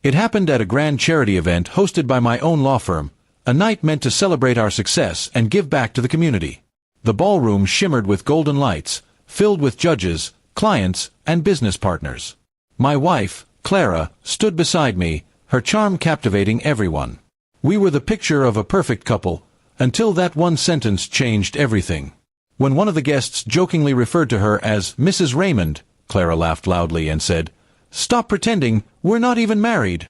It happened at a grand charity event hosted by my own law firm, a night meant to celebrate our success and give back to the community. The ballroom shimmered with golden lights, filled with judges, clients, and business partners. My wife, Clara, stood beside me, her charm captivating everyone. We were the picture of a perfect couple, until that one sentence changed everything. When one of the guests jokingly referred to her as Mrs. Raymond, Clara laughed loudly and said, "Stop pretending, we're not even married."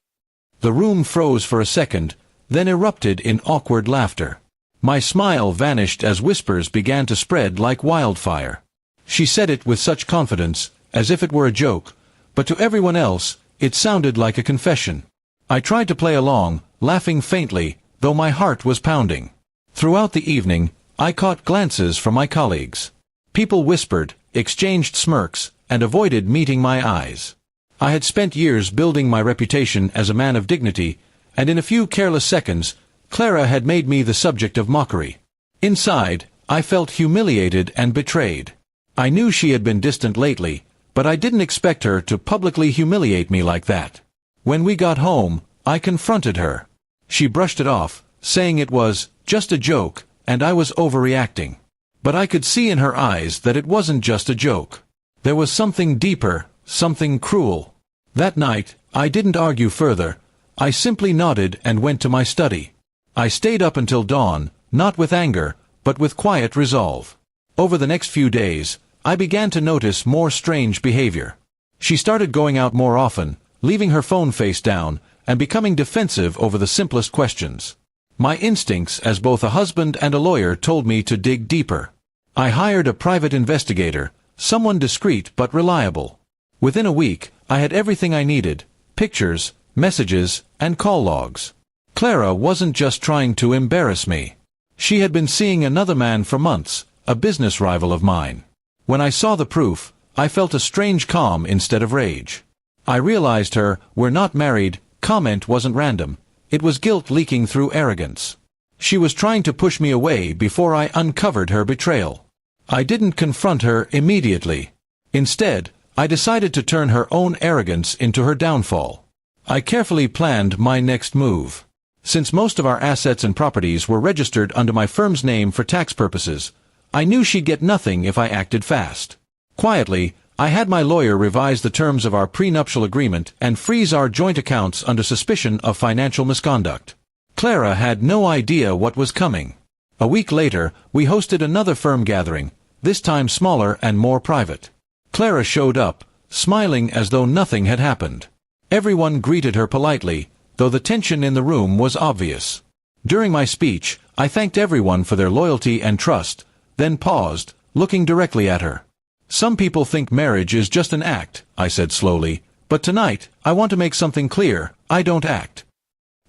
The room froze for a second, then erupted in awkward laughter. My smile vanished as whispers began to spread like wildfire. She said it with such confidence, as if it were a joke, but to everyone else, it sounded like a confession. I tried to play along, laughing faintly, though my heart was pounding. Throughout the evening, I caught glances from my colleagues. People whispered, exchanged smirks, and avoided meeting my eyes. I had spent years building my reputation as a man of dignity, and in a few careless seconds, Clara had made me the subject of mockery. Inside, I felt humiliated and betrayed. I knew she had been distant lately, but I didn't expect her to publicly humiliate me like that. When we got home, I confronted her. She brushed it off, saying it was just a joke, and I was overreacting. But I could see in her eyes that it wasn't just a joke. There was something deeper, something cruel. That night, I didn't argue further. I simply nodded and went to my study. I stayed up until dawn, not with anger, but with quiet resolve. Over the next few days, I began to notice more strange behavior. She started going out more often, leaving her phone face down, and becoming defensive over the simplest questions. My instincts as both a husband and a lawyer told me to dig deeper. I hired a private investigator, someone discreet but reliable. Within a week, I had everything I needed: pictures, messages, and call logs. Clara wasn't just trying to embarrass me. She had been seeing another man for months, a business rival of mine. When I saw the proof, I felt a strange calm instead of rage. I realized her "we're not married" comment wasn't random. It was guilt leaking through arrogance. She was trying to push me away before I uncovered her betrayal. I didn't confront her immediately. Instead, I decided to turn her own arrogance into her downfall. I carefully planned my next move. Since most of our assets and properties were registered under my firm's name for tax purposes, I knew she'd get nothing if I acted fast. Quietly, I had my lawyer revise the terms of our prenuptial agreement and freeze our joint accounts under suspicion of financial misconduct. Clara had no idea what was coming. A week later, we hosted another firm gathering, this time smaller and more private. Clara showed up, smiling as though nothing had happened. Everyone greeted her politely, though the tension in the room was obvious. During my speech, I thanked everyone for their loyalty and trust, then paused, looking directly at her. "Some people think marriage is just an act," I said slowly, "but tonight, I want to make something clear: I don't act."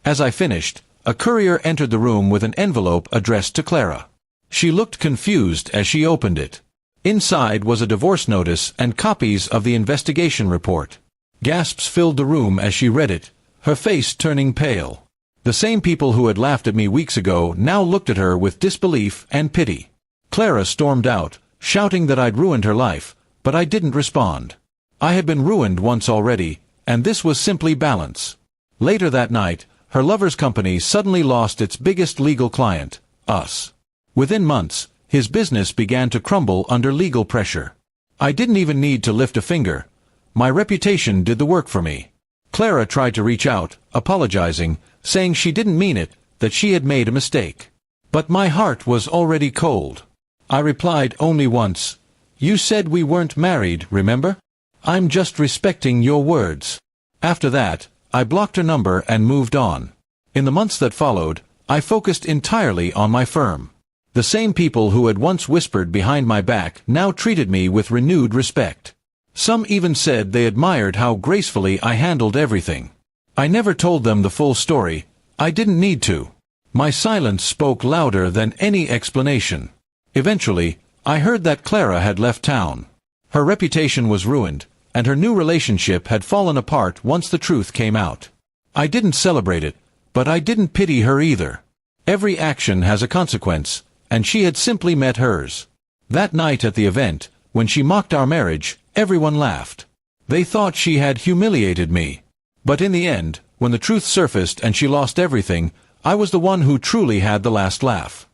As I finished, a courier entered the room with an envelope addressed to Clara. She looked confused as she opened it. Inside was a divorce notice and copies of the investigation report. Gasps filled the room as she read it, her face turning pale. The same people who had laughed at me weeks ago now looked at her with disbelief and pity. Clara stormed out, shouting that I'd ruined her life, but I didn't respond. I had been ruined once already, and this was simply balance. Later that night, her lover's company suddenly lost its biggest legal client, us. Within months, his business began to crumble under legal pressure. I didn't even need to lift a finger. My reputation did the work for me. Clara tried to reach out, apologizing, saying she didn't mean it, that she had made a mistake. But my heart was already cold. I replied only once, "You said we weren't married, remember? I'm just respecting your words." After that, I blocked her number and moved on. In the months that followed, I focused entirely on my firm. The same people who had once whispered behind my back now treated me with renewed respect. Some even said they admired how gracefully I handled everything. I never told them the full story. I didn't need to. My silence spoke louder than any explanation. Eventually, I heard that Clara had left town. Her reputation was ruined, and her new relationship had fallen apart once the truth came out. I didn't celebrate it, but I didn't pity her either. Every action has a consequence, and she had simply met hers. That night at the event, when she mocked our marriage, everyone laughed. They thought she had humiliated me. But in the end, When the truth surfaced and she lost everything, I was the one who truly had the last laugh.